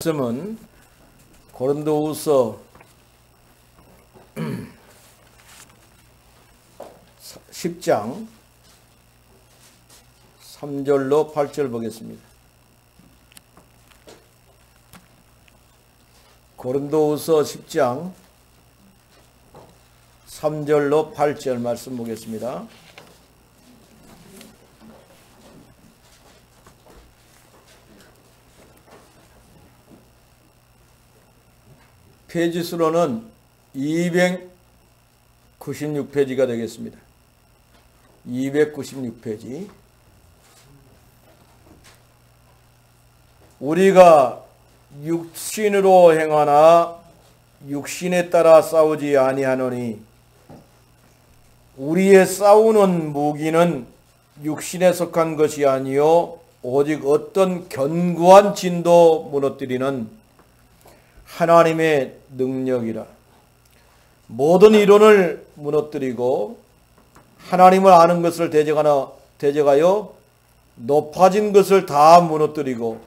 말씀은 고린도후서 10장 3절로 8절 보겠습니다. 고린도후서 10장 3절로 8절 말씀 보겠습니다. 페이지 수로는 296페이지가 되겠습니다. 296페이지. 우리가 육신으로 행하나 육신에 따라 싸우지 아니하노니 우리의 싸우는 무기는 육신에 속한 것이 아니요 오직 어떤 견고한 진도 무너뜨리는 하나님의 능력이라. 모든 이론을 무너뜨리고 하나님을 아는 것을 대적하여 높아진 것을 다 무너뜨리고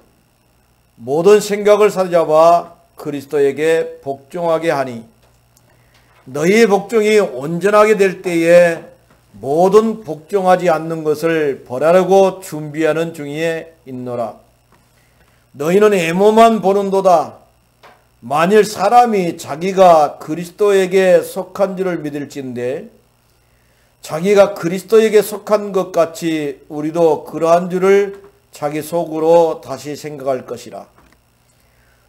모든 생각을 사로잡아 그리스도에게 복종하게 하니 너희의 복종이 온전하게 될 때에 모든 복종하지 않는 것을 벌하려고 준비하는 중에 있노라. 너희는 애모만 보는도다. 만일 사람이 자기가 그리스도에게 속한 줄을 믿을진데 자기가 그리스도에게 속한 것 같이 우리도 그러한 줄을 자기 속으로 다시 생각할 것이라.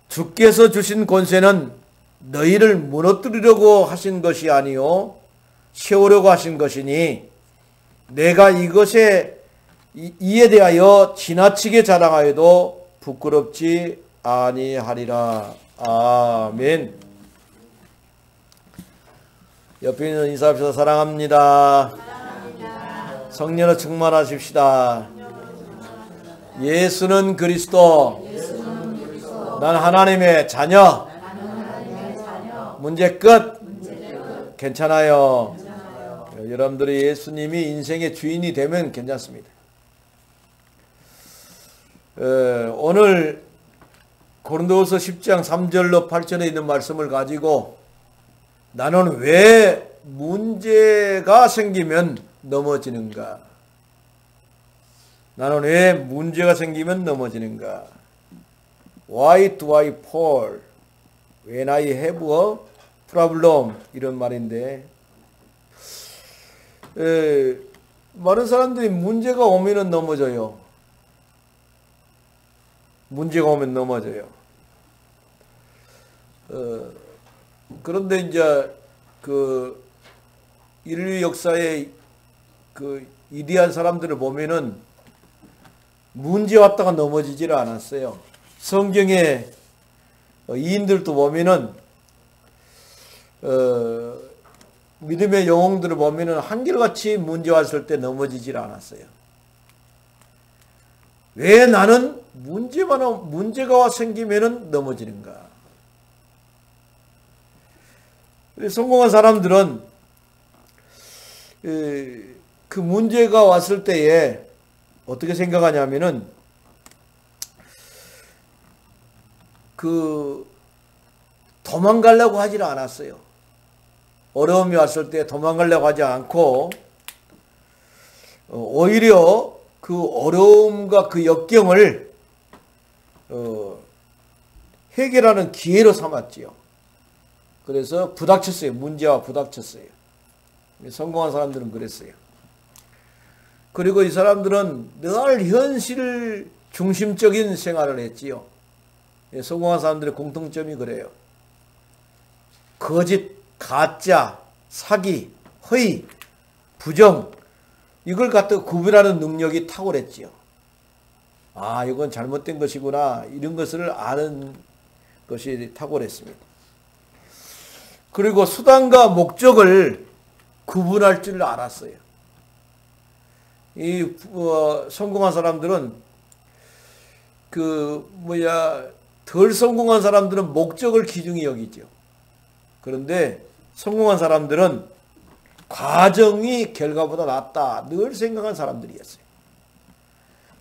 주께서 주신 권세는 너희를 무너뜨리려고 하신 것이 아니요 세우려고 하신 것이니 내가 이에 대하여 지나치게 자랑하여도 부끄럽지 아니하리라. 아멘. 옆에 있는 인사합시다. 사랑합니다. 성령으로 충만하십시다. 예수는 그리스도. 난 하나님의 자녀. 문제 끝. 괜찮아요. 여러분들이 예수님이 인생의 주인이 되면 괜찮습니다. 오늘 고린도후서 10장 3절로 8절에 있는 말씀을 가지고 나는 왜 문제가 생기면 넘어지는가? 나는 왜 문제가 생기면 넘어지는가? Why do I fall when I have a problem? 이런 말인데 많은 사람들이 문제가 오면 넘어져요. 문제가 오면 넘어져요. 그런데 이제 그 인류 역사의 그 위대한 사람들을 보면은 문제 왔다가 넘어지질 않았어요. 성경의 이인들도 보면은 믿음의 영웅들을 보면은 한결같이 문제 왔을 때 넘어지질 않았어요. 왜 나는 문제가 생기면은 넘어지는가? 성공한 사람들은 그 문제가 왔을 때에 어떻게 생각하냐면은 그 도망가려고 하질 않았어요. 어려움이 왔을 때 도망가려고 하지 않고 오히려 그 어려움과 그 역경을 해결하는 기회로 삼았지요. 그래서 부닥쳤어요. 문제와 부닥쳤어요. 성공한 사람들은 그랬어요. 그리고 이 사람들은 늘 현실 중심적인 생활을 했지요. 성공한 사람들의 공통점이 그래요. 거짓, 가짜, 사기, 허위, 부정 이걸 갖다 구별하는 능력이 탁월했지요. 아, 이건 잘못된 것이구나. 이런 것을 아는 것이 탁월했습니다. 그리고 수단과 목적을 구분할 줄 알았어요. 이 성공한 사람들은 덜 성공한 사람들은 목적을 기중히 여기죠. 그런데 성공한 사람들은 과정이 결과보다 낫다 늘 생각한 사람들이었어요.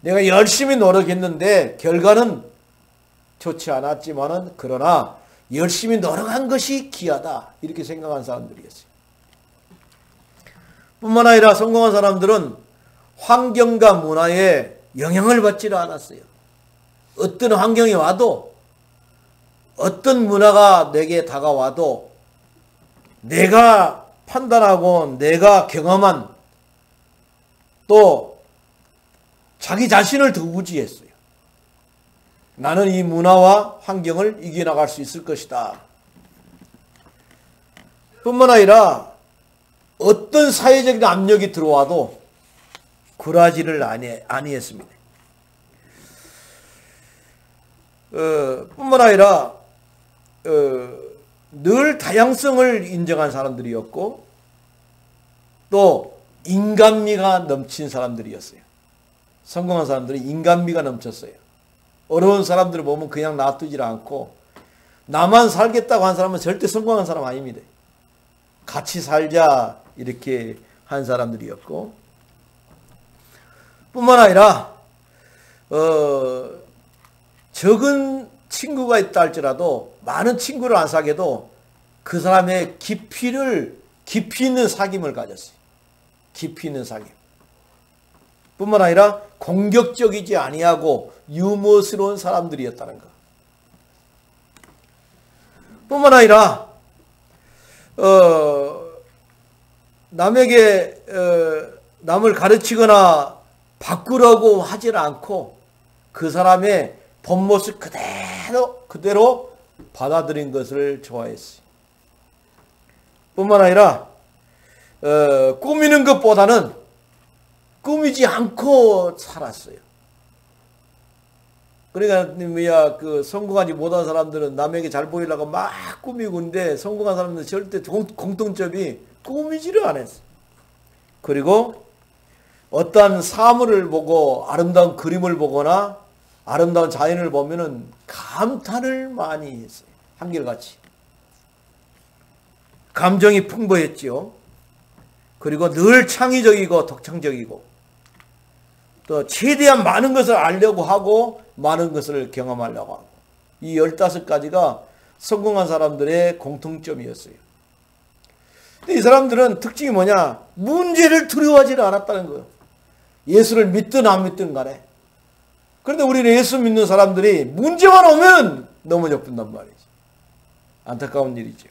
내가 열심히 노력했는데 결과는 좋지 않았지만은 그러나 열심히 노력한 것이 귀하다 이렇게 생각한 사람들이었어요. 뿐만 아니라 성공한 사람들은 환경과 문화에 영향을 받지를 않았어요. 어떤 환경이 와도 어떤 문화가 내게 다가와도 내가 판단하고 내가 경험한 또 자기 자신을 두부지했어요. 나는 이 문화와 환경을 이겨나갈 수 있을 것이다. 뿐만 아니라 어떤 사회적인 압력이 들어와도 굴하지를 아니했습니다. 뿐만 아니라 늘 다양성을 인정한 사람들이었고 또 인간미가 넘친 사람들이었어요. 성공한 사람들이 인간미가 넘쳤어요. 어려운 사람들을 보면 그냥 놔두질 않고 나만 살겠다고 한 사람은 절대 성공한 사람 아닙니다. 같이 살자 이렇게 한 사람들이었고 뿐만 아니라 적은 친구가 있다 할지라도 많은 친구를 안 사귀어도 그 사람의 깊이 있는 사귐을 가졌어요. 깊이 있는 사귐. 뿐만 아니라 공격적이지 아니하고 유머스러운 사람들이었다는 것. 뿐만 아니라 남에게 남을 가르치거나 바꾸려고 하질 않고 그 사람의 본 모습 그대로 받아들인 것을 좋아했어요. 뿐만 아니라 꾸미는 것보다는 꾸미지 않고 살았어요. 그러니까 그 성공하지 못한 사람들은 남에게 잘 보이려고 막 꾸미고 있는데 성공한 사람들은 절대 공통점이 꾸미지를 않았어요. 그리고 어떠한 사물을 보고 아름다운 그림을 보거나 아름다운 자연을 보면은 감탄을 많이 했어요. 한결같이. 감정이 풍부했지요. 그리고 늘 창의적이고 독창적이고 또 최대한 많은 것을 알려고 하고 많은 것을 경험하려고 하고 이 15가지가 성공한 사람들의 공통점이었어요. 근데 이 사람들은 특징이 뭐냐? 문제를 두려워하지 않았다는 거예요. 예수를 믿든 안 믿든 간에. 그런데 우리는 예수 믿는 사람들이 문제만 오면 넘어져 본단 말이죠. 안타까운 일이죠.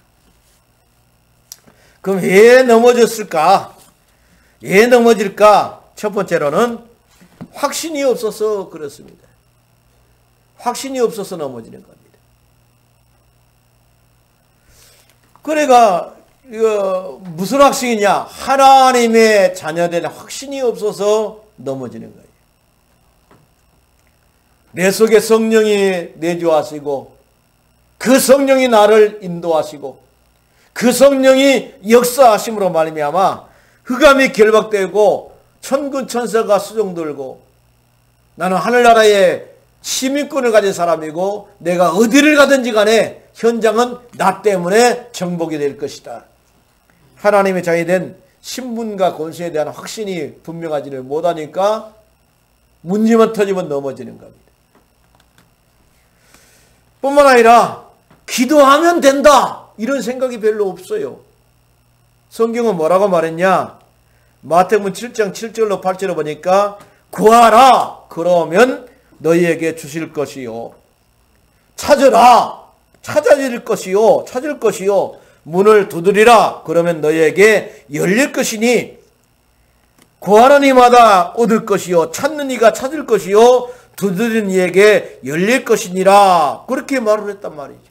그럼 왜 넘어졌을까? 왜 넘어질까? 첫 번째로는 확신이 없어서 그렇습니다. 확신이 없어서 넘어지는 겁니다. 그러니까 이거 무슨 확신이냐? 하나님의 자녀된 확신이 없어서 넘어지는 거예요. 내 속에 성령이 내주하시고 그 성령이 나를 인도하시고 그 성령이 역사하심으로 말미암아 흑암이 결박되고 천군 천사가 수종들고 나는 하늘나라의 시민권을 가진 사람이고 내가 어디를 가든지 간에 현장은 나 때문에 정복이 될 것이다. 하나님의 자녀된 신분과 권세에 대한 확신이 분명하지를 못하니까 문제만 터지면 넘어지는 겁니다. 뿐만 아니라 기도하면 된다 이런 생각이 별로 없어요. 성경은 뭐라고 말했냐? 마태복음 7장 7절로 8절로 보니까 구하라 그러면 너희에게 주실 것이요 찾으라 찾아질 것이요 찾을 것이요 문을 두드리라 그러면 너희에게 열릴 것이니 구하는 이마다 얻을 것이요 찾는 이가 찾을 것이요 두드리는 이에게 열릴 것이니라 그렇게 말을 했단 말이죠.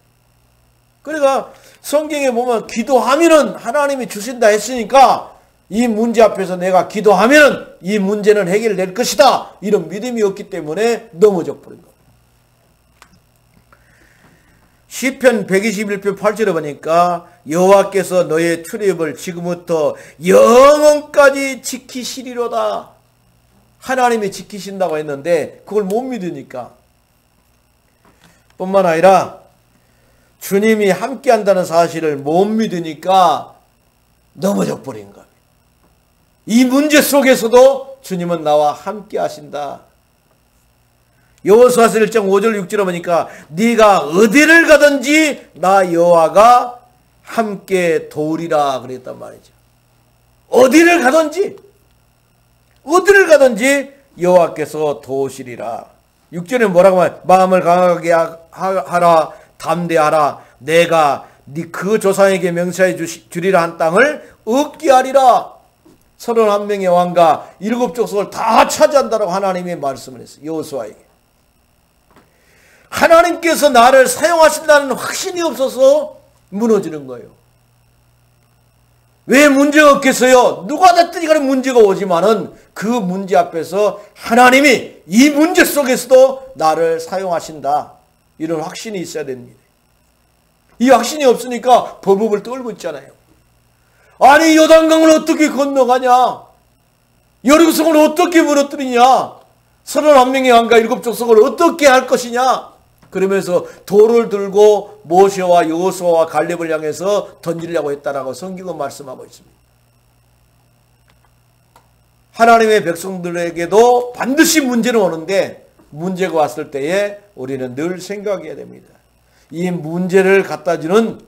그러니까 성경에 보면 기도하면은 하나님이 주신다 했으니까 이 문제 앞에서 내가 기도하면 이 문제는 해결될 것이다 이런 믿음이 없기 때문에 넘어져 버린 겁니다. 시편 121편 8절에 보니까 여호와께서 너의 출입을 지금부터 영원까지 지키시리로다. 하나님이 지키신다고 했는데 그걸 못 믿으니까 뿐만 아니라 주님이 함께 한다는 사실을 못 믿으니까 넘어져 버린 겁니다. 이 문제 속에서도 주님은 나와 함께 하신다. 여호수아서 1장 5절 6절에 보니까 네가 어디를 가든지 나 여호와가 함께 도우리라 그랬단 말이죠. 어디를 가든지 여호와께서 도우시리라. 6절에 뭐라고 하면 마음을 강하게 하라 담대하라 내가 그 조상에게 명시하여 주리라 한 땅을 얻게 하리라. 31명의 왕과 7족속을 다 차지한다라고 하나님이 말씀을 했어요. 여호수아에게. 하나님께서 나를 사용하신다는 확신이 없어서 무너지는 거예요. 왜 문제가 없겠어요? 누가 됐든 간에 문제가 오지만은 그 문제 앞에서 하나님이 이 문제 속에서도 나를 사용하신다. 이런 확신이 있어야 됩니다. 이 확신이 없으니까 버벅을 떨고 있잖아요. 아니 요단강을 어떻게 건너가냐? 여리고성을 어떻게 무너뜨리냐? 31명의 왕과 7족속을 어떻게 할 것이냐? 그러면서 돌을 들고 모세와 여호수아와 갈렙을 향해서 던지려고 했다라고 성경은 말씀하고 있습니다. 하나님의 백성들에게도 반드시 문제는 오는데 문제가 왔을 때에 우리는 늘 생각해야 됩니다. 이 문제를 갖다 주는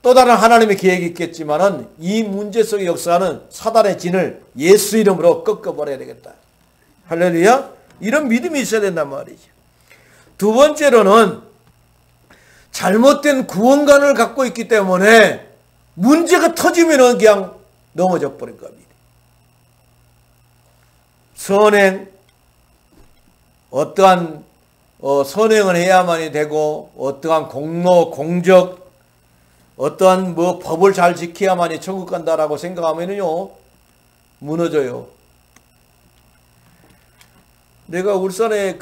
또 다른 하나님의 계획이 있겠지만은 이 문제 속의 역사는 사단의 진을 예수 이름으로 꺾어버려야 되겠다. 할렐루야. 이런 믿음이 있어야 된단 말이죠. 두 번째로는 잘못된 구원관을 갖고 있기 때문에 문제가 터지면 그냥 넘어져 버릴 겁니다. 선행, 어떠한 선행을 해야만이 되고 어떠한 공로, 공적, 어떠한 법을 잘 지켜야만이 천국 간다라고 생각하면요 무너져요. 내가 울산에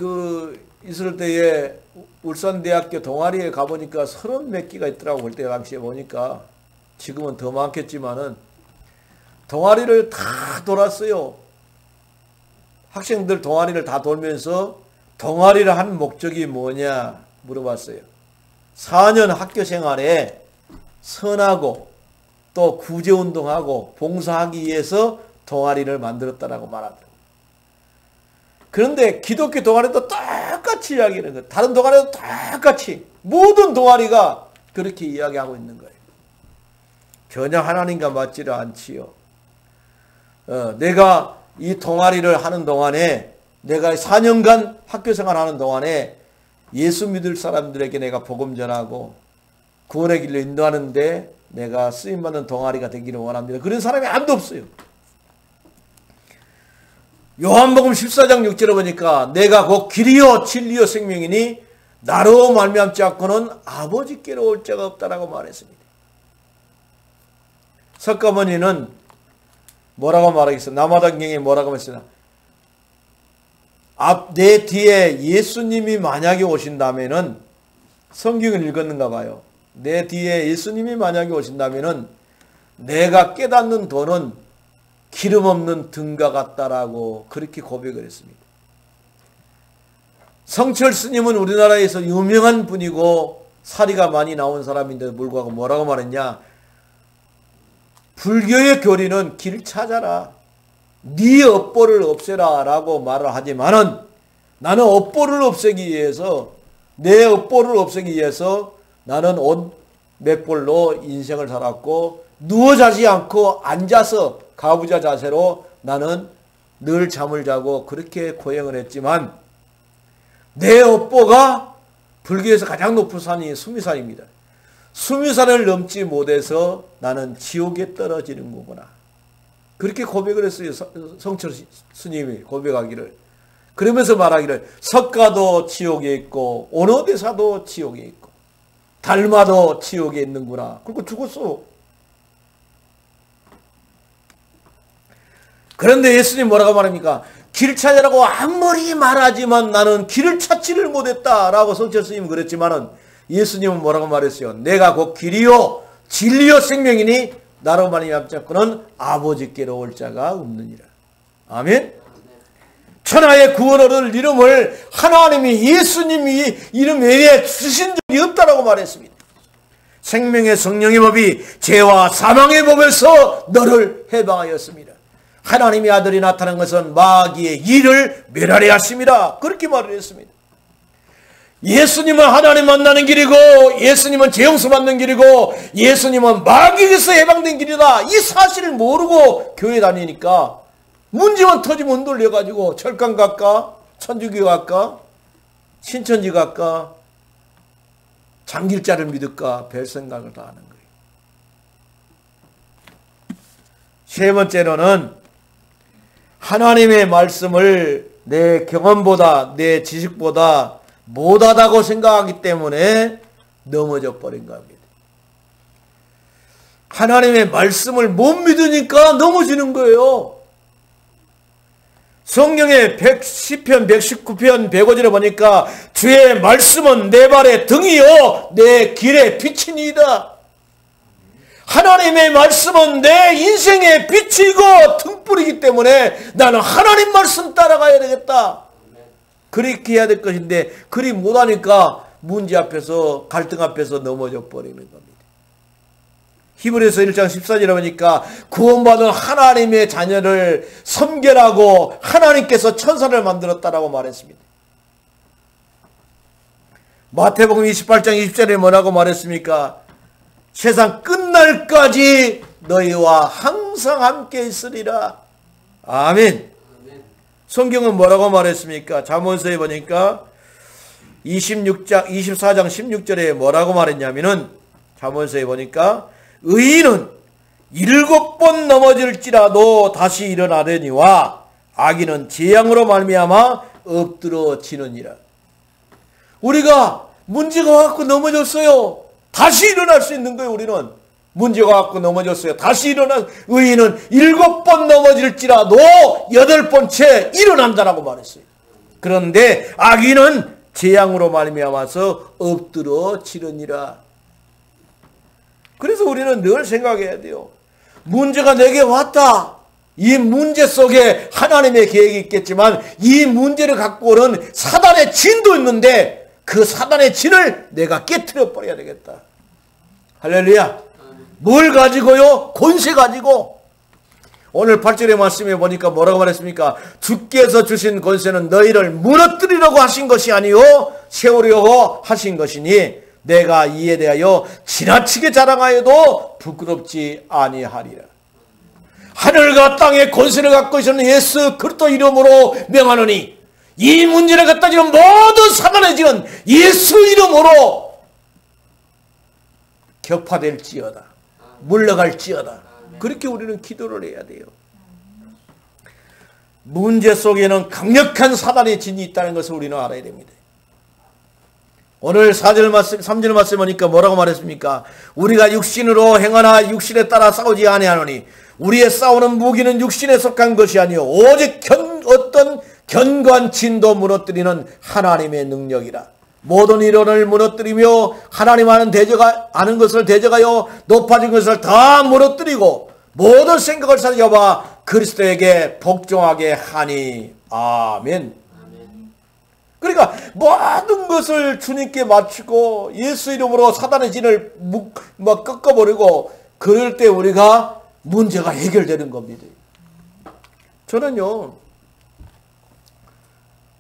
있을 때에 울산대학교 동아리에 가보니까 30몇 기가 있더라고. 그때 당시에 보니까 지금은 더 많겠지만은 동아리를 다 돌았어요. 학생들 동아리를 다 돌면서 동아리를 한 목적이 뭐냐 물어봤어요. 4년 학교 생활에 선하고 또 구제운동하고 봉사하기 위해서 동아리를 만들었다라고 말하더라고요. 그런데 기독교 동아리도 똑같이 이야기하는 거예요. 다른 동아리도 똑같이 모든 동아리가 그렇게 이야기하고 있는 거예요. 전혀 하나님과 맞지를 않지요. 내가 이 동아리를 하는 동안에 내가 4년간 학교생활 하는 동안에 예수 믿을 사람들에게 내가 복음 전하고 구원의 길로 인도하는데 내가 쓰임받는 동아리가 되기를 원합니다. 그런 사람이 아무도 없어요. 요한복음 14장 6절에 보니까 내가 곧 길이요 진리요 생명이니 나로 말미암지 않고는 아버지께로 올 자가 없다라고 말했습니다. 석가모니는 뭐라고 말하겠어요? 남아당경에 뭐라고 했으나 내 뒤에 예수님이 만약에 오신다면은 성경을 읽었는가 봐요. 내 뒤에 예수님이 만약에 오신다면은 내가 깨닫는 도는 기름 없는 등과 같다라고 그렇게 고백을 했습니다. 성철 스님은 우리나라에서 유명한 분이고 사리가 많이 나온 사람인데도 불구하고 뭐라고 말했냐? 불교의 교리는 길 찾아라. 네 업보를 없애라 라고 말을 하지만은 나는 업보를 없애기 위해서 내 업보를 없애기 위해서 나는 옷 몇 벌로 인생을 살았고 누워 자지 않고 앉아서 가부좌 자세로 나는 늘 잠을 자고 그렇게 고행을 했지만 내 업보가 불교에서 가장 높은 산이 수미산입니다. 수미산을 넘지 못해서 나는 지옥에 떨어지는 거구나. 그렇게 고백을 했어요. 성철 스님이 고백하기를. 그러면서 말하기를 석가도 지옥에 있고 오노대사도 지옥에 있고 달마도 지옥에 있는구나. 그리고 죽었어. 그런데 예수님 뭐라고 말합니까? 길 찾으라고 아무리 말하지만 나는 길을 찾지를 못했다라고 성철 스님은 그랬지만은 예수님은 뭐라고 말했어요? 내가 곧 길이요 진리요 생명이니 나로 말미암지 않고는 아버지께로 올 자가 없느니라. 아멘. 천하의 구원 얻을 이름을 하나님이 예수님이 이름 외에 주신 적이 없다라고 말했습니다. 생명의 성령의 법이 죄와 사망의 법에서 너를 해방하였습니다. 하나님의 아들이 나타난 것은 마귀의 일을 멸하려 하심이라. 그렇게 말을 했습니다. 예수님은 하나님 만나는 길이고, 예수님은 죄용서 받는 길이고, 예수님은 마귀에게서 해방된 길이다. 이 사실을 모르고 교회 다니니까 문제만 터지면 흔들려가지고 철강 갈까? 천주교 갈까? 신천지 갈까? 장길자를 믿을까? 별 생각을 다 하는 거예요. 세 번째로는 하나님의 말씀을 내 경험보다, 내 지식보다 못하다고 생각하기 때문에 넘어져 버린 겁니다. 하나님의 말씀을 못 믿으니까 넘어지는 거예요. 성경의 10편, 119편, 105절에 보니까 주의 말씀은 내 발의 등이요 내 길의 빛이니이다. 하나님의 말씀은 내 인생의 빛이고 등불이기 때문에 나는 하나님 말씀 따라가야 되겠다. 그렇게 해야 될 것인데 그리 못하니까 문제 앞에서, 갈등 앞에서 넘어져 버리는 겁니다. 히브리서 1장 14절에 보니까 구원받은 하나님의 자녀를 섬기라고 하나님께서 천사를 만들었다라고 말했습니다. 마태복음 28장 20절에 뭐라고 말했습니까? 세상 끝날까지 너희와 항상 함께 있으리라. 아멘. 성경은 뭐라고 말했습니까? 잠언서에 보니까 24장 16절에 뭐라고 말했냐면은, 잠언서에 보니까 의인은 7번 넘어질지라도 다시 일어나려니와 악인은 재앙으로 말미암아 엎드러지느니라. 우리가 문제가 와서 넘어졌어요. 다시 일어날 수 있는 거예요. 우리는 문제가 와서 넘어졌어요. 다시 일어나. 의인은 7번 넘어질지라도 8번째 일어난다라고 말했어요. 그런데 악인은 재앙으로 말미암아서 엎드러지느니라. 그래서 우리는 늘 생각해야 돼요. 문제가 내게 왔다. 이 문제 속에 하나님의 계획이 있겠지만 이 문제를 갖고 오는 사단의 진도 있는데 그 사단의 진을 내가 깨트려 버려야 되겠다. 할렐루야. 뭘 가지고요? 권세 가지고. 오늘 8절의 말씀에 보니까 뭐라고 말했습니까? 주께서 주신 권세는 너희를 무너뜨리려고 하신 것이 아니요 세우려고 하신 것이니 내가 이에 대하여 지나치게 자랑하여도 부끄럽지 아니하리라. 하늘과 땅의 권세를 갖고 있는 예수 그리스도 이름으로 명하노니 이 문제를 갖다 지는 모든 사단의 지는 예수 이름으로 격파될지어다. 물러갈지어다. 그렇게 우리는 기도를 해야 돼요. 문제 속에는 강력한 사단의 진이 있다는 것을 우리는 알아야 됩니다. 오늘 4절 말씀, 3절 말씀 보니까 뭐라고 말했습니까? 우리가 육신으로 행하나 육신에 따라 싸우지 아니하노니 우리의 싸우는 무기는 육신에 속한 것이 아니요 오직 어떤 견고한 진도 무너뜨리는 하나님의 능력이라. 모든 이론을 무너뜨리며 하나님 아는 것을 대적하여 높아진 것을 다 무너뜨리고 모든 생각을 사로잡아 그리스도에게 복종하게 하니. 아멘. 그러니까 모든 것을 주님께 맞추고 예수 이름으로 사단의 진을 꺾어버리고 그럴 때 우리가 문제가 해결되는 겁니다. 저는요,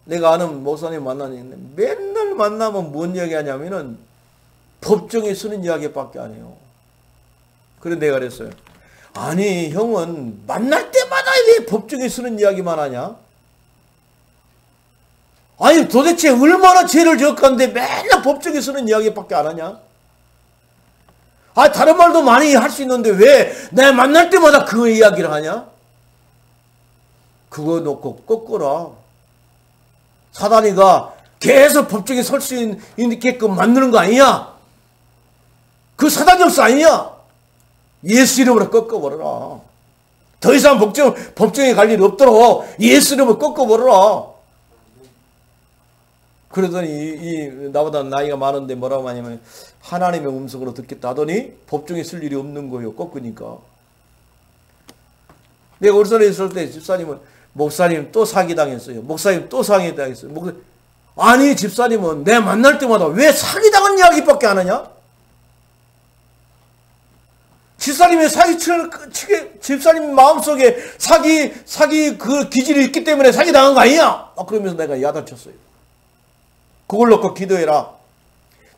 내가 아는 목사님 만나는데 맨날 만나면 뭔 이야기 하냐면은 법정에 쓰는 이야기밖에 안 해요. 그래서 내가 그랬어요. 아니 형은 만날 때마다 왜 법정에 쓰는 이야기만 하냐? 아니 도대체 얼마나 죄를 지었건데 맨날 법정에 쓰는 이야기밖에 안 하냐? 아 다른 말도 많이 할 수 있는데 왜 내 만날 때마다 그 이야기를 하냐? 그거 놓고 꺾어라. 사단이가 계속 법정에 설 수 있게끔 만드는 거 아니냐? 그 사단 역사 아니냐? 예수 이름으로 꺾어버려라. 더 이상 법정에 갈 일이 없도록 예수 이름으로 꺾어버려라. 그러더니 나보다 나이가 많은데 뭐라고 하냐면 하나님의 음성으로 듣겠다 하더니 법정에 쓸 일이 없는 거예요. 꺾으니까. 내가 울산에 있을 때 집사님은 목사님 또 사기당했어요. 목사님 또 사기당했어요. 아니 집사님은 내 만날 때마다 왜 사기당한 이야기밖에 안 하냐? 집사님의 집사님 마음속에 사기 그 기질이 있기 때문에 사기 당한 거 아니야? 그러면서 내가 야단쳤어요. 그걸 놓고 기도해라.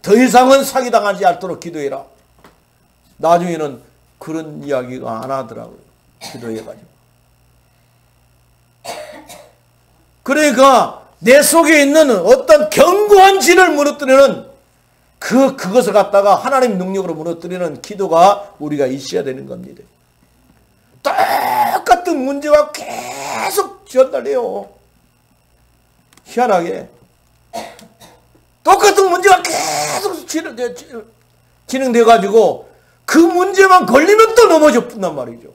더 이상은 사기 당하지 않도록 기도해라. 나중에는 그런 이야기가 안 하더라고요. 기도해가지고. 그러니까 내 속에 있는 어떤 견고한 진을 무너뜨리는 그것을 갖다가 하나님 능력으로 무너뜨리는 기도가 우리가 있어야 되는 겁니다. 똑같은 문제가 계속 전달돼요. 희한하게. 똑같은 문제가 계속 진행돼가지고 그 문제만 걸리면 또 넘어져 뿐단 말이죠.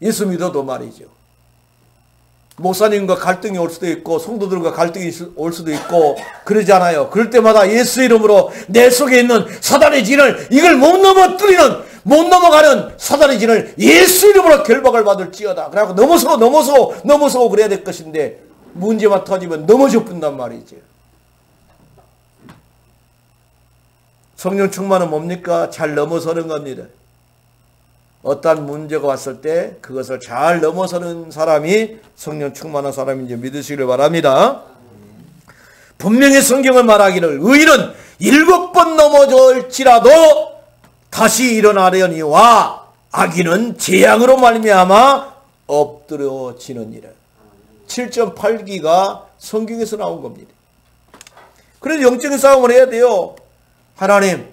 예수 믿어도 말이죠. 목사님과 갈등이 올 수도 있고 성도들과 갈등이 올 수도 있고 그러잖아요. 그럴 때마다 예수 이름으로 내 속에 있는 사단의 진을 이걸 못 넘어가는 사단의 진을 예수 이름으로 결박을 받을지어다. 그래갖고 넘어서 그래야 될 것인데 문제만 터지면 넘어져 뿐단 말이죠. 성령 충만은 뭡니까? 잘 넘어서는 겁니다. 어떠한 문제가 왔을 때 그것을 잘 넘어서는 사람이 성령 충만한 사람인지 믿으시길 바랍니다. 분명히 성경을 말하기를 의인은 7번 넘어질지라도 다시 일어나려니와 악인은 재앙으로 말미암아 엎드려지느니라. 7.8기가 성경에서 나온 겁니다. 그래서 영적인 싸움을 해야 돼요. 하나님,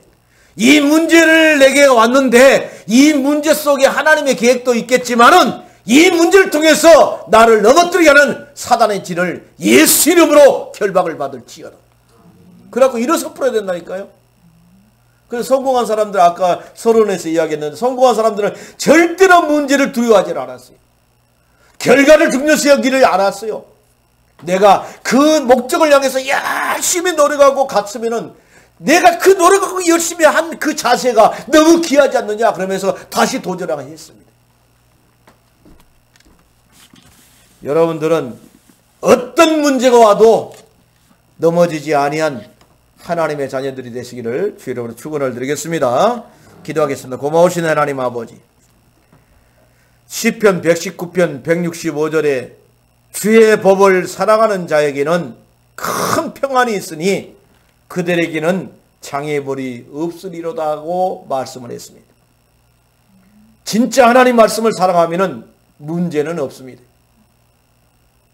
이 문제를 내게 왔는데 이 문제 속에 하나님의 계획도 있겠지만은 이 문제를 통해서 나를 넘어뜨리게 하는 사단의 진을 예수 이름으로 결박을 받을지어다. 그래갖고 일어서 풀어야 된다니까요. 그래서 성공한 사람들, 아까 서론에서 이야기했는데 성공한 사람들은 절대로 문제를 두려워하지 않았어요. 결과를 중요시 여기를 알았어요. 내가 그 목적을 향해서 열심히 노력하고 갔으면은 내가 그 노력하고 열심히 한 그 자세가 너무 귀하지 않느냐 그러면서 다시 도전하게 했습니다. 여러분들은 어떤 문제가 와도 넘어지지 아니한 하나님의 자녀들이 되시기를 주 이름으로 축원을 드리겠습니다. 기도하겠습니다. 고마우신 하나님 아버지, 시편 119편 165절에 주의 법을 사랑하는 자에게는 큰 평안이 있으니 그들에게는 장애물이 없으리로다 하고 말씀을 했습니다. 진짜 하나님 말씀을 사랑하면 문제는 없습니다.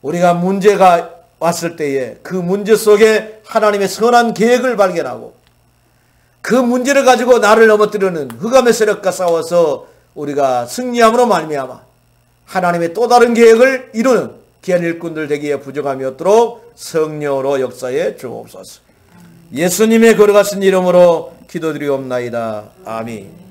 우리가 문제가 왔을 때에 그 문제 속에 하나님의 선한 계획을 발견하고 그 문제를 가지고 나를 넘어뜨리는 흑암의 세력과 싸워서 우리가 승리함으로 말미암아 하나님의 또 다른 계획을 이루는 귀한 일꾼들 되기에 부족함이 없도록 성령으로 역사해 주옵소서. 예수님의 걸어가신 이름으로 기도드리옵나이다. 아멘.